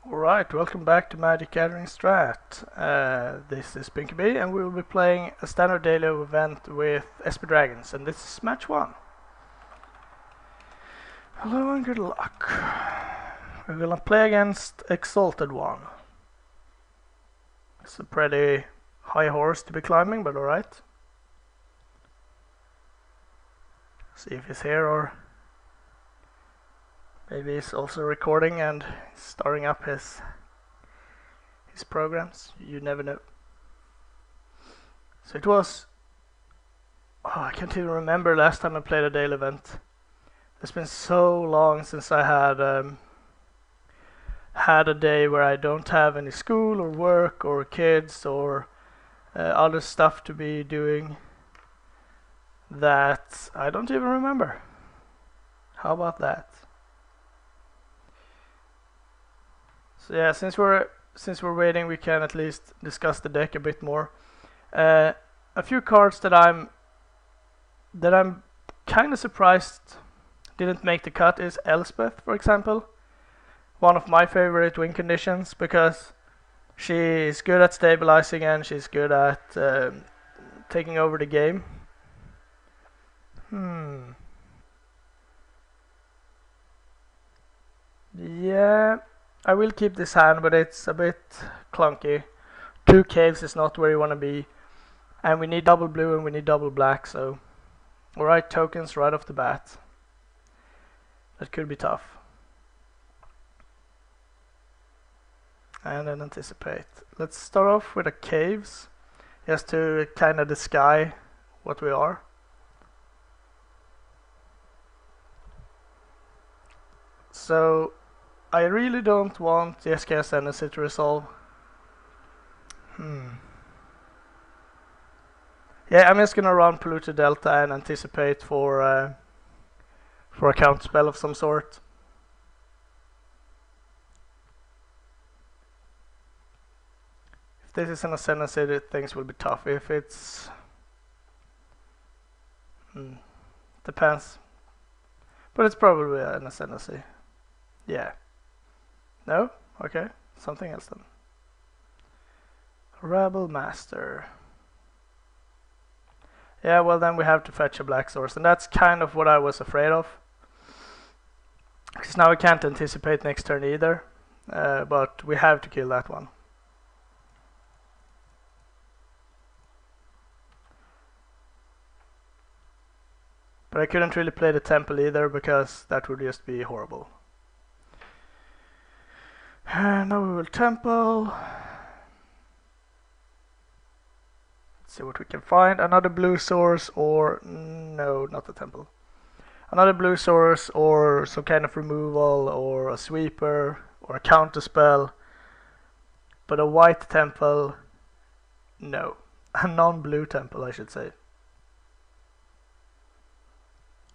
Alright, welcome back to Magic Gathering Strat. This is Binkabi and we will be playing a standard daily event with Esper Dragons, and this is match 1. Hello and good luck. We're gonna play against Exalted One. It's a pretty high horse to be climbing, but alright. See if he's here, or maybe he's also recording and starting up his programs. You never know. So it was... I can't even remember last time I played a daily event. It's been so long since I had a day where I don't have any school or work or kids or other stuff to be doing that I don't even remember. How about that? So yeah, since we're waiting, we can at least discuss the deck a bit more. A few cards that I'm kind of surprised didn't make the cut is Elspeth, for example. One of my favorite win conditions because she's good at stabilizing and she's good at taking over the game. Yeah, I will keep this hand, but it's a bit clunky. 2 caves is not where you want to be, and we need double blue and we need double black, so alright, tokens right off the bat. That could be tough. And then anticipate. Let's start off with the caves, just to kind of disguise what we are. So I really don't want Jeskai ascendancy to resolve. Yeah, I'm just gonna run Polluted Delta and anticipate for a counter spell of some sort. If this is an ascendancy, things will be tough. If it's... depends. But it's probably an ascendancy. Yeah. No? Okay. Something else then. Rebel Master. Yeah, well then we have to fetch a black source, and that's kind of what I was afraid of. Because now we can't anticipate next turn either, but we have to kill that one. But I couldn't really play the temple either because that would just be horrible. Now we will temple. Let's see what we can find. Another blue source, or no, not the temple. Another blue source or some kind of removal or a sweeper or a counter spell. But a white temple, no. A non-blue temple, I should say.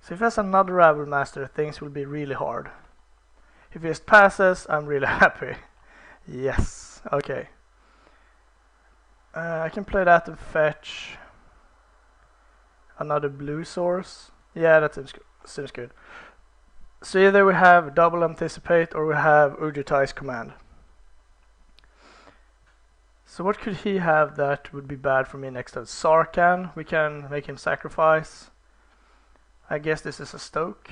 So if he has another Rebel Master, things will be really hard. If he just passes, I'm really happy. Yes, okay. I can play that and fetch another blue source. Yeah, that seems good. So either we have double anticipate or we have Ujutai's command. So what could he have that would be bad for me next turn? Sarkhan, we can make him sacrifice. I guess this is a Stoke.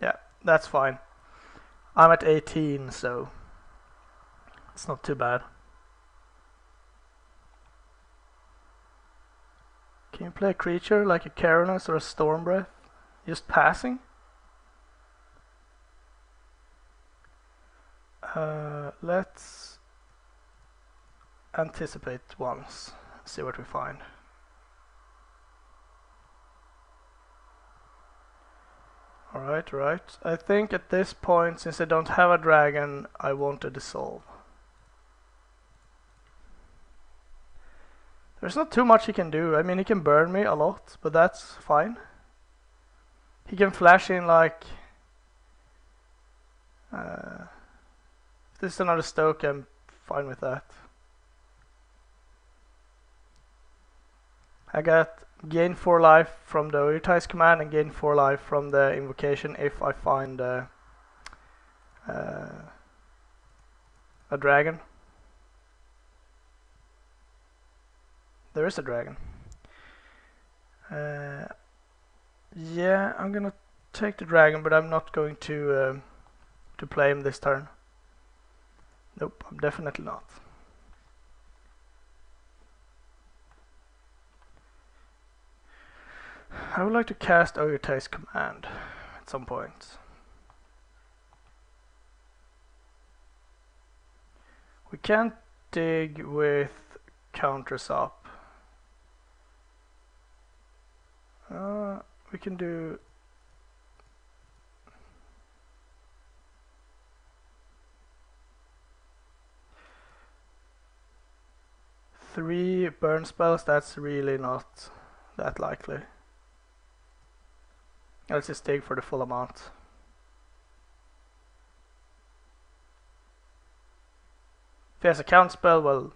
Yeah, that's fine. I'm at 18, so it's not too bad. Can you play a creature like a Carolinus or a Stormbreath? Just passing? Let's anticipate once. See what we find. Alright, right. I think at this point, since I don't have a dragon, I want to dissolve. There's not too much he can do. I mean, he can burn me a lot, but that's fine. He can flash in like... if this is another Stoke, I'm fine with that. I got gain 4 life from the Oyotize command and gain 4 life from the invocation if I find a dragon. There is a dragon. Yeah, I'm gonna take the dragon, but I'm not going to play him this turn. Nope, I'm definitely not. I would like to cast Oyotize command at some point. We can't dig with counters up. We can do three burn spells. That's really not that likely. Let's just dig for the full amount. If he has a count spell, well,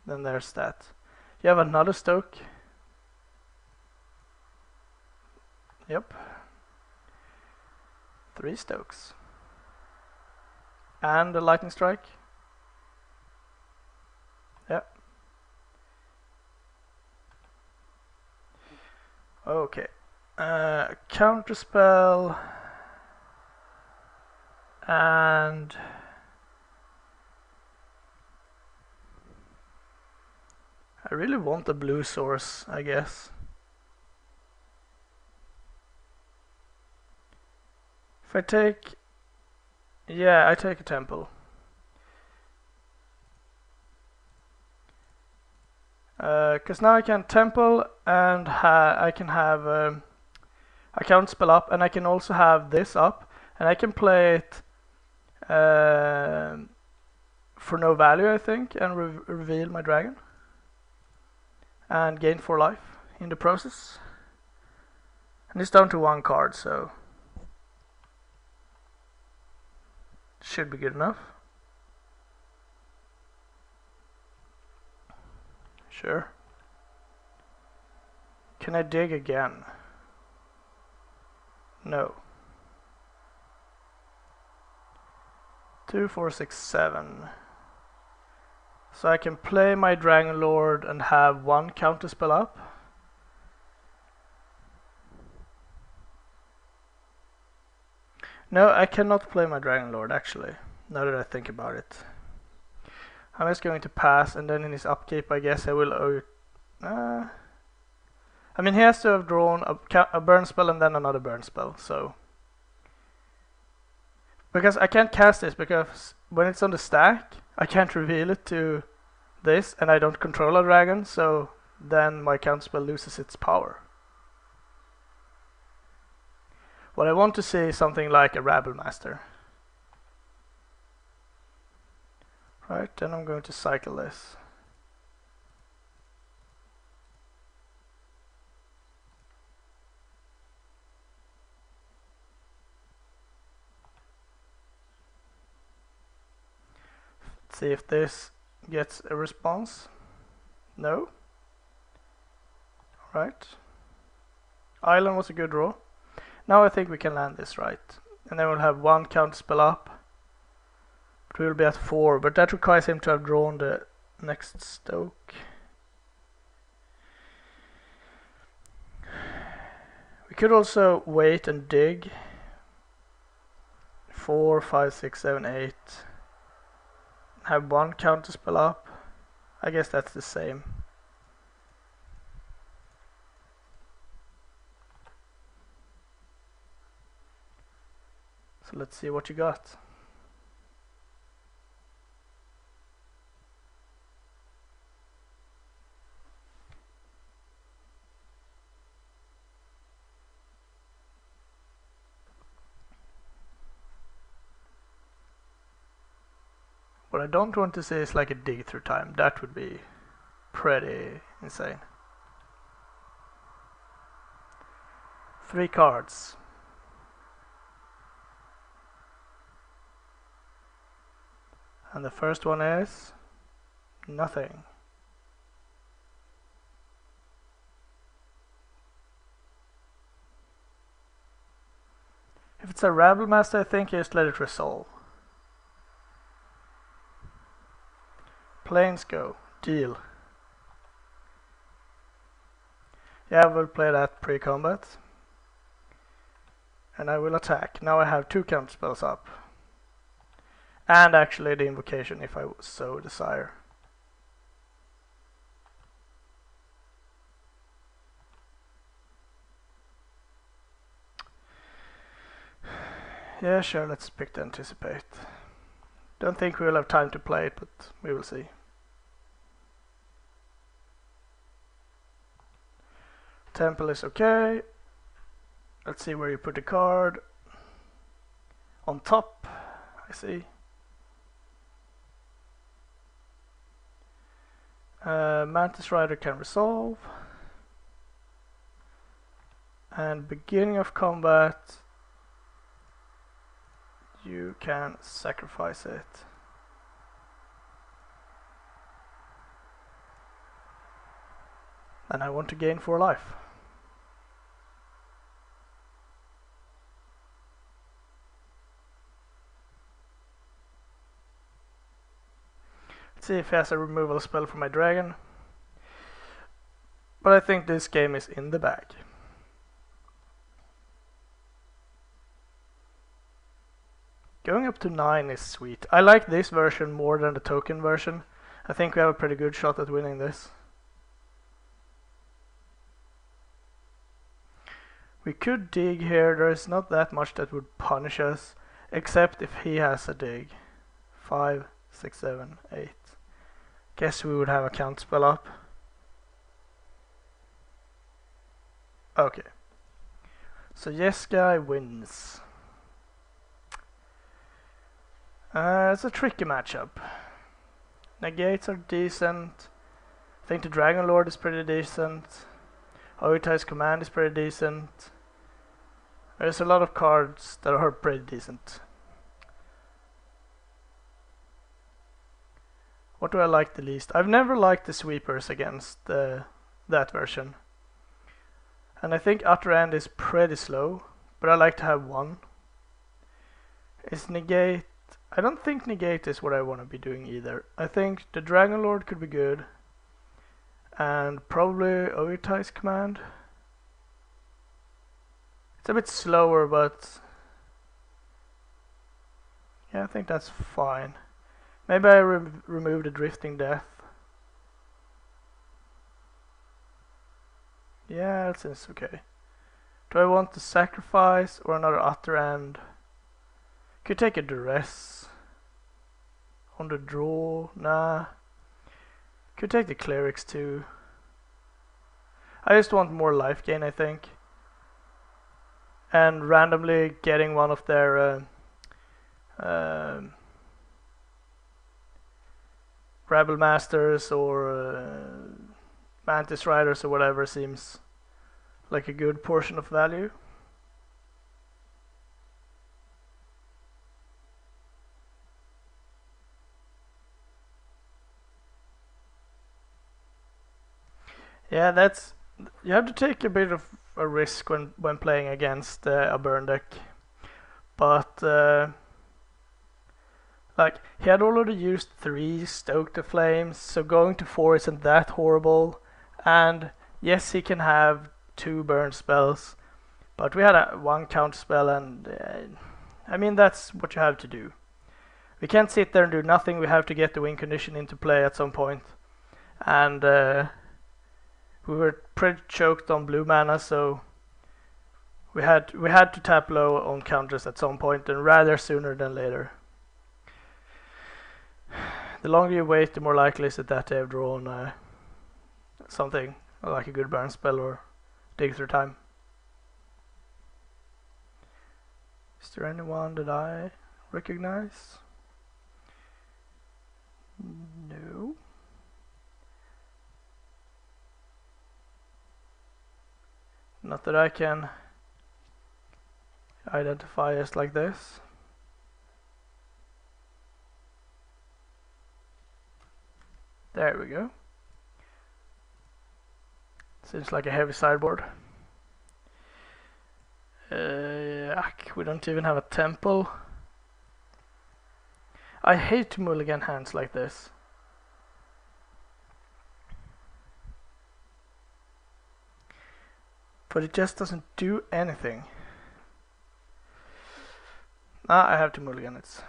then there's that. You have another Stoke. Yep. 3 Stokes. And a Lightning Strike. Yep. Okay. Counter spell. And I really want the blue source, I guess. If I take... Yeah, I take a temple. Because now I can temple and I can have a count spell up, and I can also have this up, and I can play it for no value, I think, and reveal my dragon and gain 4 life in the process. And it's down to 1 card, so should be good enough. Sure. Can I dig again? No. 2, 4, 6, 7. So I can play my Dragon Lord and have 1 counter spell up. No, I cannot play my Dragon Lord actually, now that I think about it. I'm just going to pass, and then in his upkeep I guess I will I mean, he has to have drawn a burn spell and then another burn spell, so... Because I can't cast this, because when it's on the stack, I can't reveal it to this, and I don't control a dragon, so then my counter spell loses its power. What I want to see is something like a Rabble Master. Right, then I'm going to cycle this. Let's see if this gets a response. No. Alright. Island was a good draw. Now I think we can land this right. And then we'll have 1 counter spell up. But we'll be at 4, but that requires him to have drawn the next Stoke. We could also wait and dig. 4, 5, 6, 7, 8. Have 1 counter spell up. I guess that's the same. So let's see what you got. What I don't want to see is like a dig through time. That would be pretty insane. 3 cards. And the first one is nothing. it's a Rabble Master, I think just let it resolve. Planes go. Deal. Yeah, we'll play that pre-combat. And I will attack. Now I have 2 counter spells up. And actually the invocation if I so desire. Yeah, sure, let's pick the Anticipate. Don't think we'll have time to play it, but we will see. Temple is okay. Let's see where you put the card. On top, I see. Mantis Rider can resolve. And beginning of combat, you can sacrifice it. And I want to gain 4 life. Let's see if he has a removal spell for my dragon. But I think this game is in the bag. Going up to 9 is sweet. I like this version more than the token version. I think we have a pretty good shot at winning this. We could dig here. There is not that much that would punish us, except if he has a dig. 5, 6, 7, 8. Guess we would have a counter spell up. Okay. So Jeskai wins. It's a tricky matchup. Negates are decent. I think the Dragon Lord is pretty decent. Oitai's Command is pretty decent. There's a lot of cards that are pretty decent. What do I like the least? I've never liked the sweepers against that version. And I think Utter End is pretty slow, but I like to have 1. Is Negate... I don't think Negate is what I want to be doing either. I think the Dragon Lord could be good. And probably Oitai's Command. It's a bit slower, but... yeah, I think that's fine. Maybe I remove the Drifting Death. Yeah, that seems okay. Do I want to sacrifice or another Utter End? Could take a Duress. On the draw, nah. Could take the Clerics too. I just want more life gain, I think. And randomly getting one of their Rebel Masters or Mantis Riders or whatever seems like a good portion of value. Yeah, that's... you have to take a bit of a risk when playing against a burn deck. But like, he had already used 3 Stoke the Flames, so going to 4 isn't that horrible. And yes, he can have 2 burn spells, but we had a 1 counter spell, and I mean, that's what you have to do. We can't sit there and do nothing. We have to get the win condition into play at some point. And we were pretty choked on blue mana, so we had to tap low on counters at some point, and rather sooner than later. The longer you wait, the more likely is it that they have drawn something like a good burn spell or dig through time. Is there anyone that I recognize? No. Not that I can identify as like this. There we go. Seems like a heavy sideboard. Yuck, we don't even have a temple. I hate to mulligan hands like this. But it just doesn't do anything. I have to mulligan it.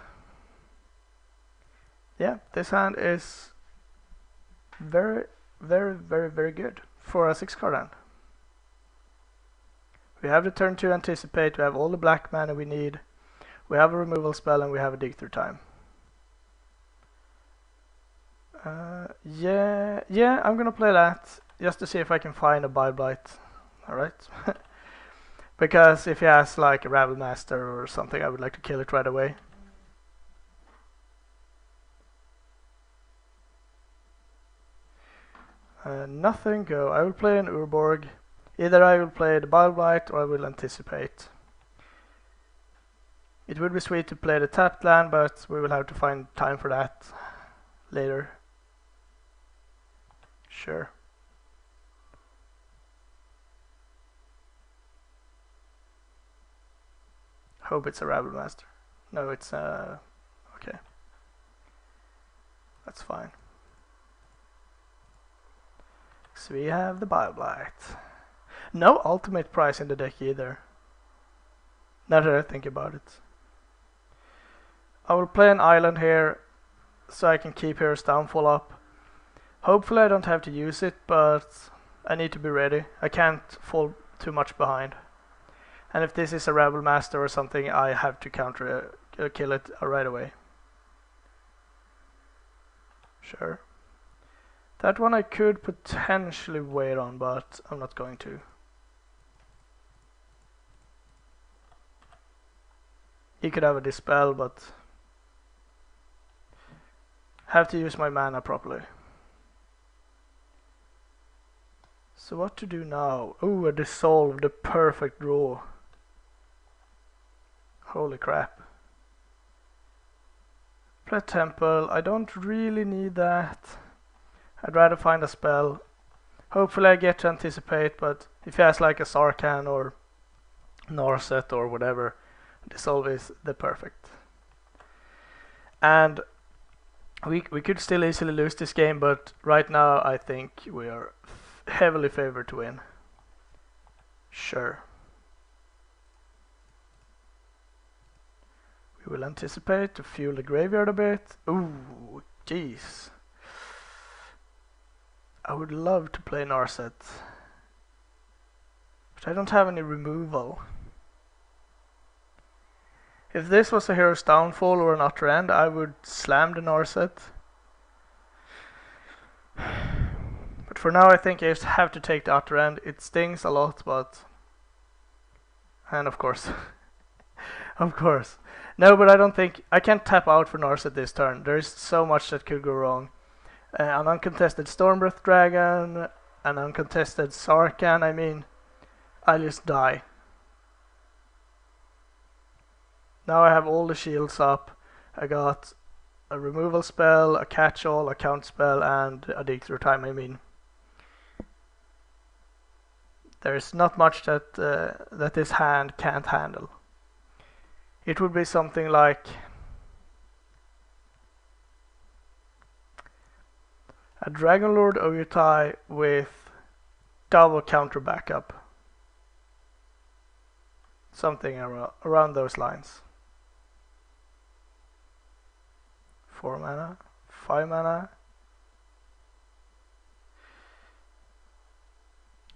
Yeah, this hand is very, very, very, very good for a 6-card hand. We have the turn to anticipate, we have all the black mana we need, we have a removal spell, and we have a dig through time. Yeah, I'm gonna play that just to see if I can find a Bile-Blight. Alright. Because if he has like a Rabble Master or something, I would like to kill it right away. Nothing, go. I will play an Urborg. Either I will play the Bile-Blight or I will anticipate. It would be sweet to play the tapped land, but we will have to find time for that later. Sure. Hope it's a Rabble Master. No, it's okay. That's fine. So we have the Bile-Blight. No ultimate price in the deck either. Now that I think about it. I will play an island here so I can keep Hero's Downfall up. Hopefully I don't have to use it, but I need to be ready. I can't fall too much behind. And if this is a Rabble Master or something, I have to counter kill it right away. Sure. That one I could potentially wait on, but I'm not going to. He could have a Dispel, but have to use my mana properly. So what to do now? Oh, a Dissolve, the perfect draw. Holy crap. Play Temple, I don't really need that. I'd rather find a spell. Hopefully I get to anticipate, but if he has like a Sarkhan or Narset or whatever, Dissolve is the perfect. And we could still easily lose this game, but right now I think we are heavily favored to win. Sure. We will anticipate to fuel the graveyard a bit. Ooh, jeez. I would love to play Narset, but I don't have any removal. If this was a Hero's Downfall or an Utter End, I would slam the Narset. But for now I think I just have to take the Utter End. It stings a lot, but... And of course. Of course. No, but I don't think... I can't tap out for Narset this turn. There is so much that could go wrong. An uncontested Stormbreath Dragon, an uncontested Sarkhan, I mean, I'll just die. Now I have all the shields up. I got a removal spell, a catch-all, a count spell, and a dig through time, I mean. There's not much that that this hand can't handle. It would be something like a Dragonlord Oyutai with double counter backup. Something around those lines. 4 mana, 5 mana.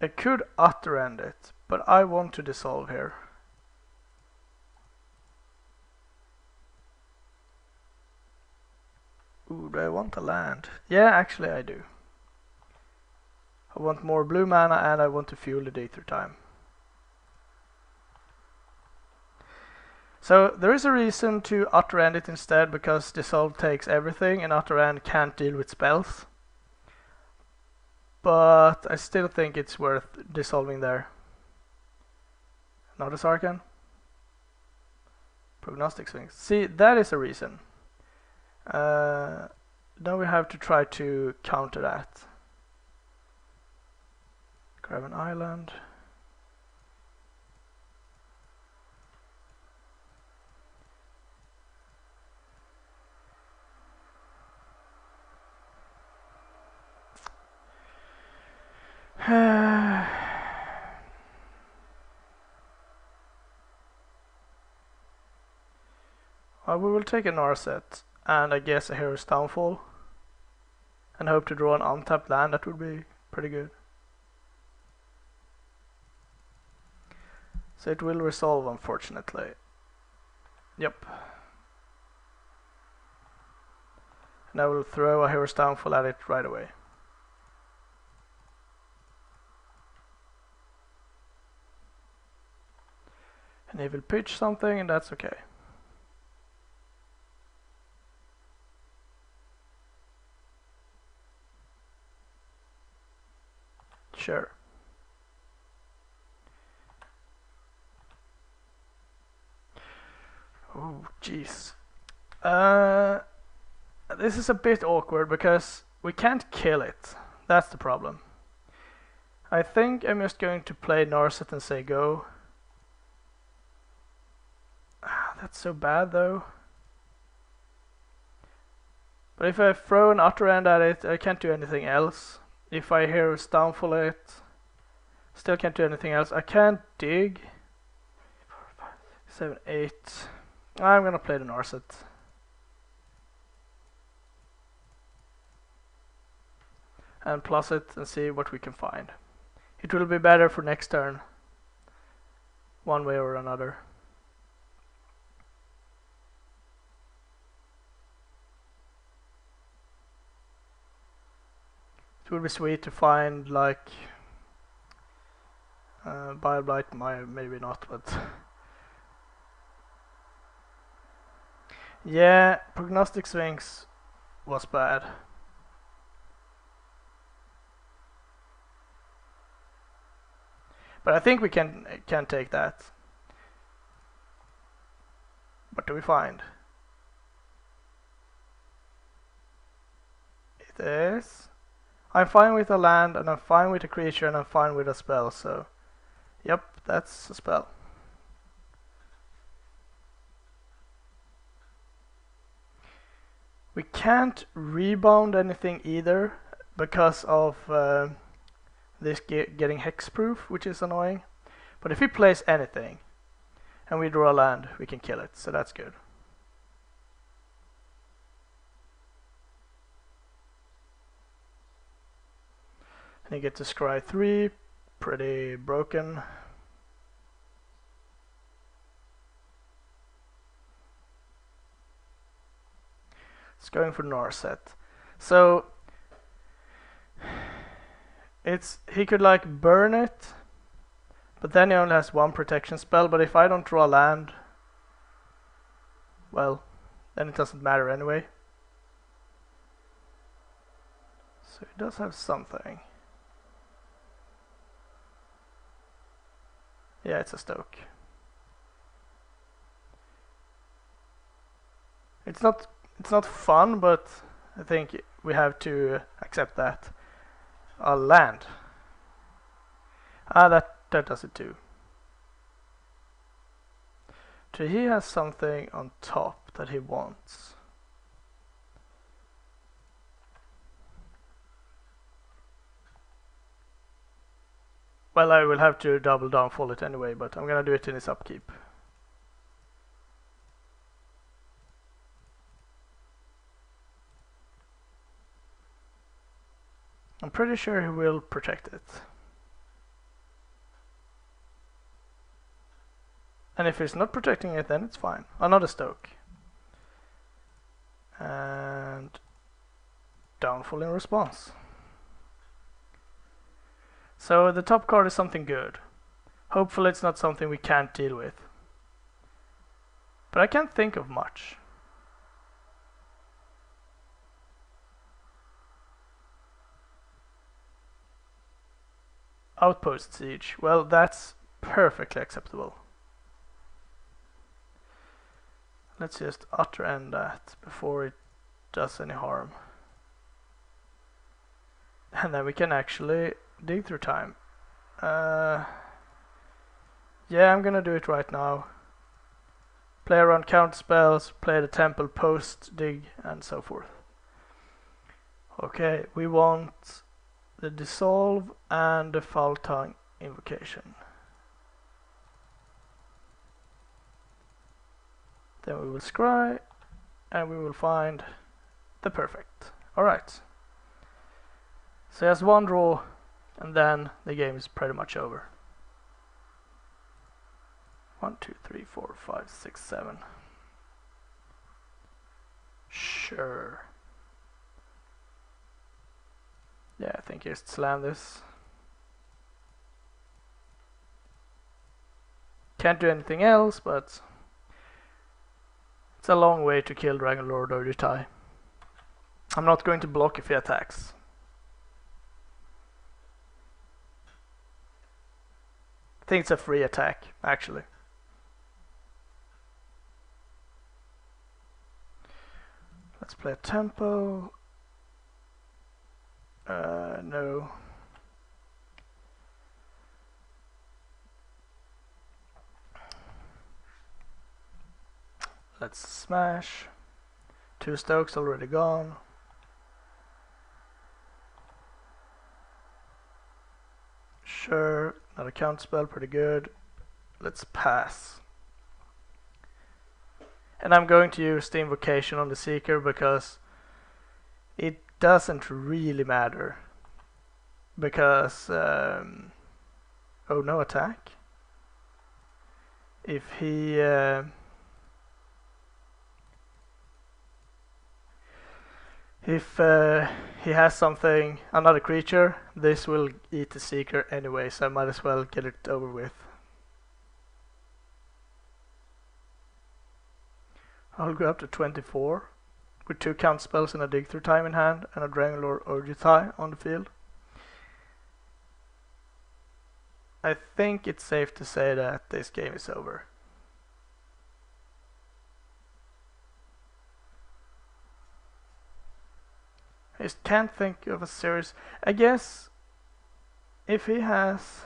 I could Utter End it, but I want to Dissolve here. Ooh, do I want a land? Yeah, actually I do. I want more blue mana and I want to fuel the dig through time. So there is a reason to Utter End it instead, because Dissolve takes everything and Utter End can't deal with spells. But I still think it's worth dissolving there. Not a Sarkhan. Prognostic Sphinx. See, that is a reason. Now we have to try to counter that. Grab an island. We will take a Narset and I guess a Hero's Downfall and hope to draw an untapped land. That would be pretty good. So it will resolve, unfortunately. Yep. And I will throw a Hero's Downfall at it right away. And he will pitch something, and that's okay. Sure. Oh, jeez. This is a bit awkward because we can't kill it. That's the problem. I think I'm just going to play Narset and say go. That's so bad though. But if I throw an Utter End at it, I can't do anything else. If I Hero's Downfall it, still can't do anything else. I can't dig. 4, 5, 7, 8. I'm gonna play the Narset. And plus it and see what we can find. It will be better for next turn, one way or another. It would be sweet to find like Bile Blight, maybe not, but yeah, Prognostic Sphinx was bad. But I think we can take that. What do we find? It is... I'm fine with a land, and I'm fine with a creature, and I'm fine with a spell, so... Yep, that's a spell. We can't rebound anything either, because of this getting hexproof, which is annoying. But if he plays anything, and we draw a land, we can kill it, so that's good. And you get to scry 3, pretty broken. It's going for Narset. So he could like burn it, but then he only has one protection spell, but if I don't draw land, well, then it doesn't matter anyway. So he does have something. Yeah, it's a Stoke. It's not fun, but I think we have to accept that. A land. Ah, that does it too. So he has something on top that he wants. Well, I will have to double downfall it anyway, but I'm gonna do it in his upkeep. I'm pretty sure he will protect it. And if he's not protecting it, then it's fine. Another Stoke. And downfall in response. So the top card is something good. Hopefully it's not something we can't deal with. But I can't think of much. Outpost Siege. Well, that's perfectly acceptable. Let's just Utter End that before it does any harm. And then we can actually dig through time. Yeah, I'm gonna do it right now. Play around counter spells, play the temple post, dig, and so forth. Okay, we want the Dissolve and the Foul Tongue Invocation. Then we will scry, and we will find the perfect. Alright. So he has one draw, and then the game is pretty much over. 1, 2, 3, 4, 5, 6, 7. Sure. Yeah, I think just slam this. Can't do anything else, but it's a long way to kill Dragon Lord or Jeskai. I'm not going to block if he attacks. I think it's a free attack, actually. Let's play a tempo. No. Let's smash. 2 Stokes already gone. Sure, another count spell, pretty good. Let's pass. And I'm going to use the invocation on the Seeker because it doesn't really matter. Because, oh, no attack? If he has something, another creature, this will eat the Seeker anyway, so I might as well get it over with. I'll go up to 24 with 2 count spells and a Dig Through Time in hand and a Dragon Lord or Jeskai on the field. I think it's safe to say that this game is over. I just can't think of a series. I guess if he has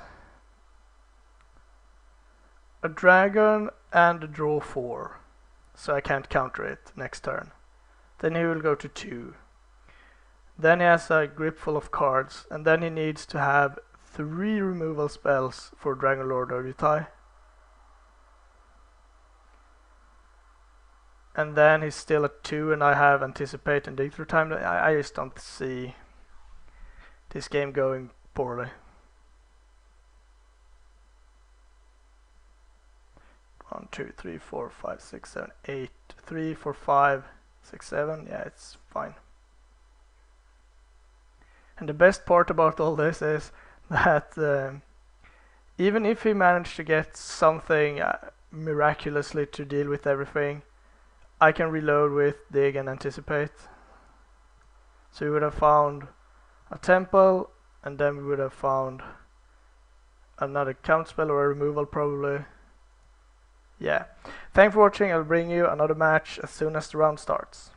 a dragon and a draw 4, so I can't counter it next turn, then he will go to 2. Then he has a grip full of cards, and then he needs to have 3 removal spells for Dragon Lord or Jeskai. And then he's still at 2, and I have Anticipate and Dig Through Time. I just don't see this game going poorly. 1, 2, 3, 4, 5, 6, 7, 8. 3, 4, 5, 6, 7. Yeah, it's fine. And the best part about all this is that even if he managed to get something miraculously to deal with everything, I can reload with Dig and Anticipate. So we would have found a Temple, and then we would have found another count spell or a removal probably. Yeah. Thanks for watching. I'll bring you another match as soon as the round starts.